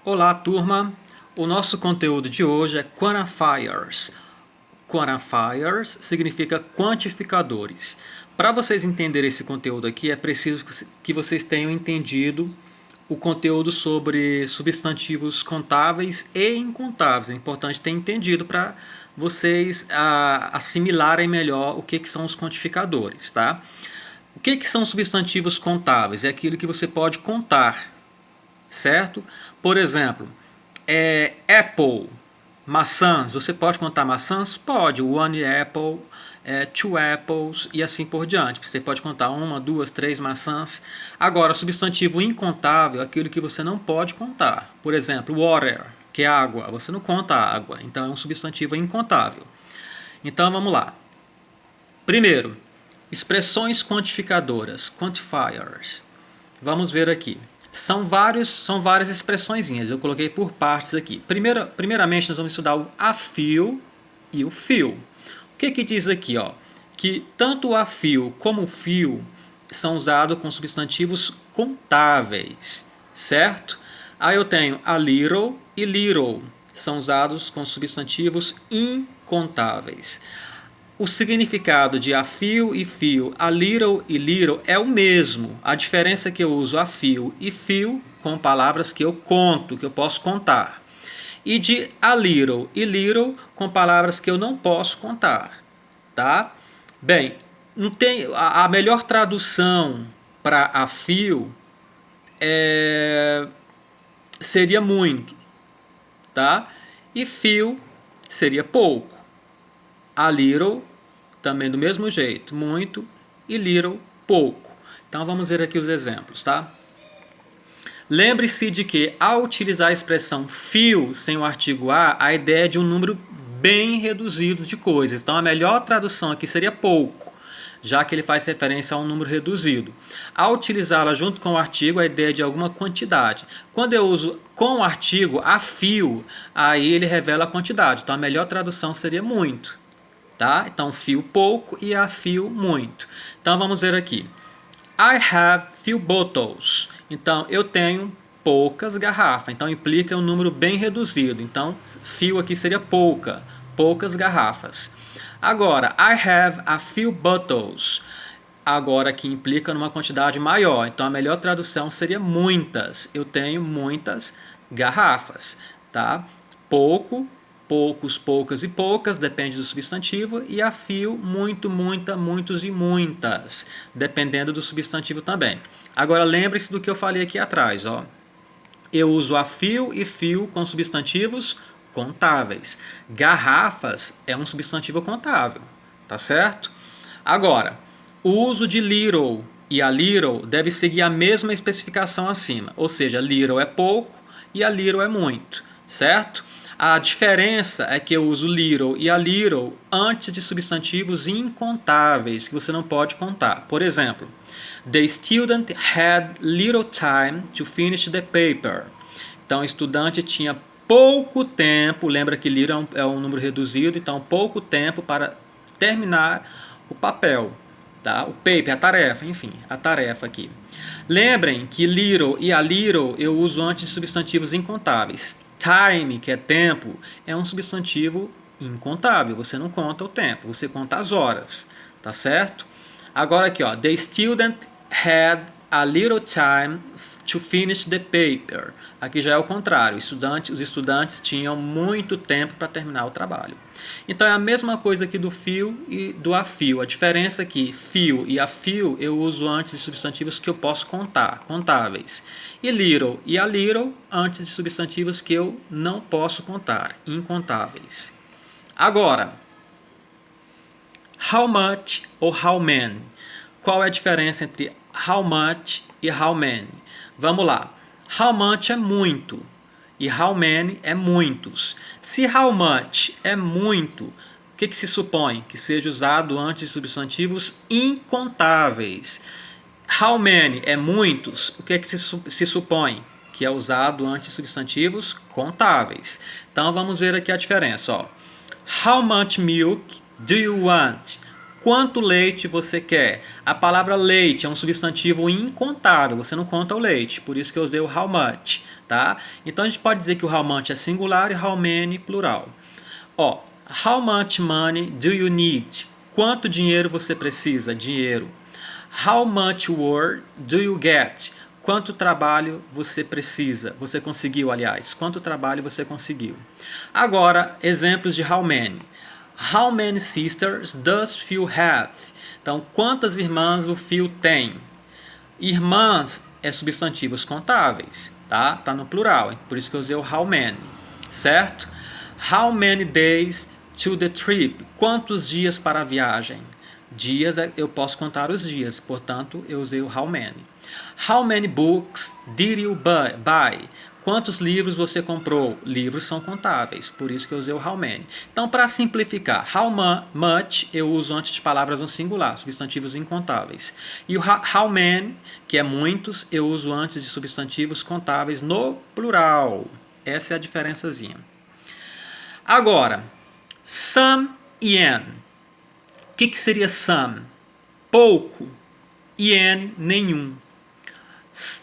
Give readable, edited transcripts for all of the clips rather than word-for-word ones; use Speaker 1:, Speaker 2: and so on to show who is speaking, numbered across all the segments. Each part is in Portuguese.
Speaker 1: Olá, turma! O nosso conteúdo de hoje é quantifiers. Quantifiers significa quantificadores. Para vocês entenderem esse conteúdo aqui, é preciso que vocês tenham entendido o conteúdo sobre substantivos contáveis e incontáveis. É importante ter entendido para vocês assimilarem melhor o que são os quantificadores, tá? O que são substantivos contáveis? É aquilo que você pode contar, certo? Por exemplo, apple, maçãs. Você pode contar maçãs? Pode. One apple, two apples e assim por diante. Você pode contar uma, duas, três maçãs. Agora, substantivo incontável é aquilo que você não pode contar. Por exemplo, water, que é água. Você não conta água, então é um substantivo incontável. Então vamos lá. Primeiro, expressões quantificadoras, quantifiers. Vamos ver aqui. São várias expressõezinhas. Eu coloquei por partes aqui. Primeiramente, nós vamos estudar o a fio e o fio. O que diz aqui? Ó? Que tanto o a fio como o fio são usados com substantivos contáveis, certo? Aí eu tenho a little e little. São usados com substantivos incontáveis. O significado de a fio e fio, a little e little é o mesmo. A diferença é que eu uso a fio e fio com palavras que eu conto, que eu posso contar. E de a little e little com palavras que eu não posso contar. Tá? Bem, não tem, a melhor tradução para a fio seria muito. Tá? E fio seria pouco. A little também do mesmo jeito, muito, e little, pouco. Então vamos ver aqui os exemplos, tá? Lembre-se de que ao utilizar a expressão fio sem o artigo a ideia é de um número bem reduzido de coisas. Então a melhor tradução aqui seria pouco, já que ele faz referência a um número reduzido. Ao utilizá-la junto com o artigo, a ideia é de alguma quantidade. Quando eu uso com o artigo a fio, aí ele revela a quantidade. Então a melhor tradução seria muito. Tá? Então, fio pouco e a fio muito. Então, vamos ver aqui. I have few bottles. Então, eu tenho poucas garrafas. Então, implica um número bem reduzido. Então, fio aqui seria poucas garrafas. Agora, I have a few bottles. Agora, aqui implica numa quantidade maior. Então, a melhor tradução seria muitas. Eu tenho muitas garrafas. Tá? Pouco, poucos, poucas e poucas, depende do substantivo, e a fio, muito, muita, muitos e muitas, dependendo do substantivo também. Agora lembre-se do que eu falei aqui atrás, ó. Eu uso a fio e fio com substantivos contáveis. Garrafas é um substantivo contável, tá certo? Agora, o uso de little e a little deve seguir a mesma especificação acima, ou seja, little é pouco e a little é muito, certo? A diferença é que eu uso little e a little antes de substantivos incontáveis que você não pode contar. Por exemplo, the student had little time to finish the paper. Então, o estudante tinha pouco tempo, lembra que little é um número reduzido, então pouco tempo para terminar o papel. Tá? O paper, a tarefa, enfim, a tarefa aqui. Lembrem que little e a little eu uso antes de substantivos incontáveis. Time, que é tempo, é um substantivo incontável. Você não conta o tempo, você conta as horas, tá certo? Agora aqui, ó, the student had a little time to finish the paper. Aqui já é o contrário, os estudantes tinham muito tempo para terminar o trabalho. Então é a mesma coisa aqui do fio e do a fio. A diferença é que fio e a fio eu uso antes de substantivos que eu posso contar, contáveis. E little e a little antes de substantivos que eu não posso contar, incontáveis. Agora, how much ou how many? Qual é a diferença entre how much e how many? Vamos lá. How much é muito e how many é muitos. Se how much é muito, o que se supõe? Que seja usado antes de substantivos incontáveis. How many é muitos, o que se supõe? Que é usado antes de substantivos contáveis. Então vamos ver aqui a diferença. Ó. How much milk do you want? Quanto leite você quer? A palavra leite é um substantivo incontável, você não conta o leite, por isso que eu usei o how much, tá? Então a gente pode dizer que o how much é singular e how many plural. Ó, how much money do you need? Quanto dinheiro você precisa? Dinheiro. How much work do you get? Quanto trabalho você precisa? Você conseguiu, aliás. Quanto trabalho você conseguiu? Agora, exemplos de how many. How many sisters does Phil have? Então, quantas irmãs o Phil tem? Irmãs é substantivos contáveis, tá? Tá no plural, por isso que eu usei o how many, certo? How many days to the trip? Quantos dias para a viagem? Dias, eu posso contar os dias, portanto, eu usei o how many. How many books did you buy? Quantos livros você comprou? Livros são contáveis, por isso que eu usei o how many. Então, para simplificar, how much eu uso antes de palavras no singular, substantivos incontáveis. E o how many, que é muitos, eu uso antes de substantivos contáveis no plural. Essa é a diferençazinha. Agora, some e an. O que seria some? Pouco. E an, nenhum.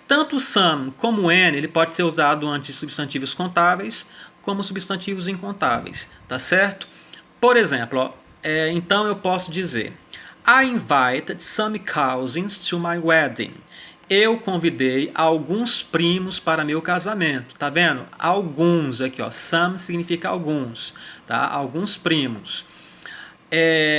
Speaker 1: Tanto some como an, ele pode ser usado antes de substantivos contáveis como substantivos incontáveis, tá certo? Por exemplo, ó, então eu posso dizer I invited some cousins to my wedding. Eu convidei alguns primos para meu casamento, tá vendo? Alguns aqui, ó, some significa alguns, tá? Alguns primos.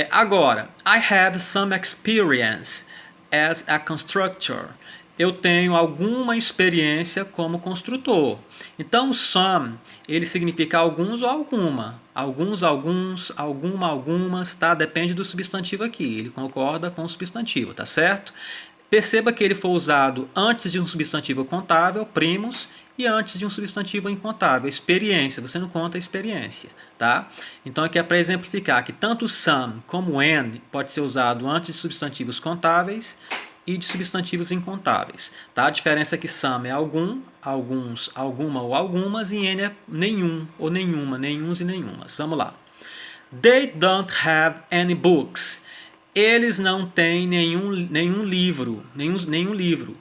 Speaker 1: Agora, I have some experience as a constructor. Eu tenho alguma experiência como construtor. Então, o some, ele significa alguns ou alguma. Alguns, alguma, algumas, tá? Depende do substantivo aqui. Ele concorda com o substantivo, tá certo? Perceba que ele foi usado antes de um substantivo contável, primos, e antes de um substantivo incontável, experiência. Você não conta a experiência, tá? Então, aqui é para exemplificar que tanto some como an pode ser usado antes de substantivos contáveis e de substantivos incontáveis, tá? A diferença é que some é algum, alguns, alguma ou algumas, e n é nenhum ou nenhuma, nenhuns e nenhumas. Vamos lá. They don't have any books. Eles não têm nenhum livro, nenhum livro.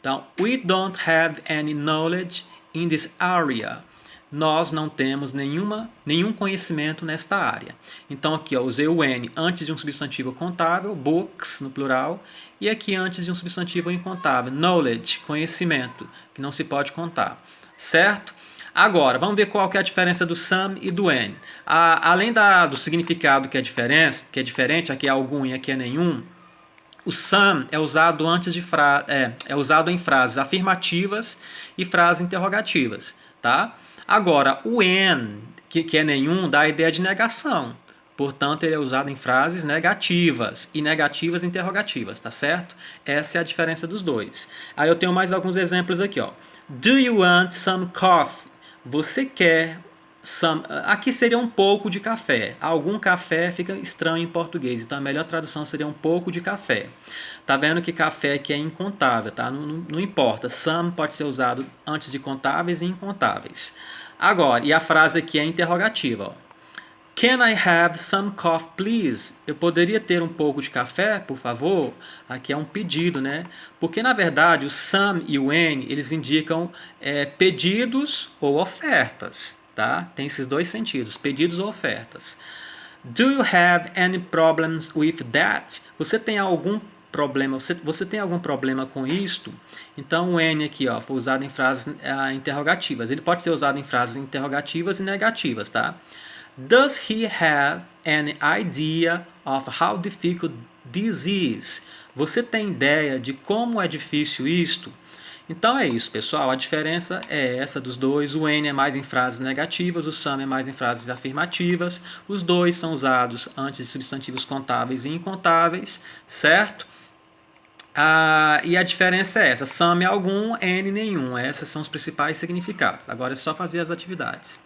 Speaker 1: Então, we don't have any knowledge in this area. Nós não temos nenhum conhecimento nesta área. Então, aqui eu usei o N antes de um substantivo contável, books no plural, e aqui antes de um substantivo incontável, knowledge, conhecimento, que não se pode contar. Certo? Agora, vamos ver qual que é a diferença do some e do N. Além do significado que é diferente, aqui é algum e aqui é nenhum, o some é usado antes de é usado em frases afirmativas e frases interrogativas, tá? Agora, o N, que é nenhum, dá a ideia de negação. Portanto, ele é usado em frases negativas e negativas interrogativas, tá certo? Essa é a diferença dos dois. Aí eu tenho mais alguns exemplos aqui, ó. Do you want some coffee? Você quer some? Aqui seria um pouco de café. Algum café fica estranho em português, então a melhor tradução seria um pouco de café. Tá vendo que café aqui é incontável, tá? Não importa. Some pode ser usado antes de contáveis e incontáveis. Agora, e a frase aqui é interrogativa, ó. Can I have some coffee, please? Eu poderia ter um pouco de café, por favor? Aqui é um pedido, né? Porque, na verdade, o some e o n, eles indicam pedidos ou ofertas, tá? Tem esses dois sentidos, pedidos ou ofertas. Do you have any problems with that? Você tem algum problema? Você tem algum problema com isto? Então, o n aqui, ó, foi usado em frases interrogativas. Ele pode ser usado em frases interrogativas e negativas, tá? Does he have an idea of how difficult this is? Você tem ideia de como é difícil isto? Então é isso, pessoal. A diferença é essa dos dois. O N é mais em frases negativas, o some é mais em frases afirmativas. Os dois são usados antes de substantivos contáveis e incontáveis, certo? E a diferença é essa. Some é algum, N nenhum. Esses são os principais significados. Agora é só fazer as atividades.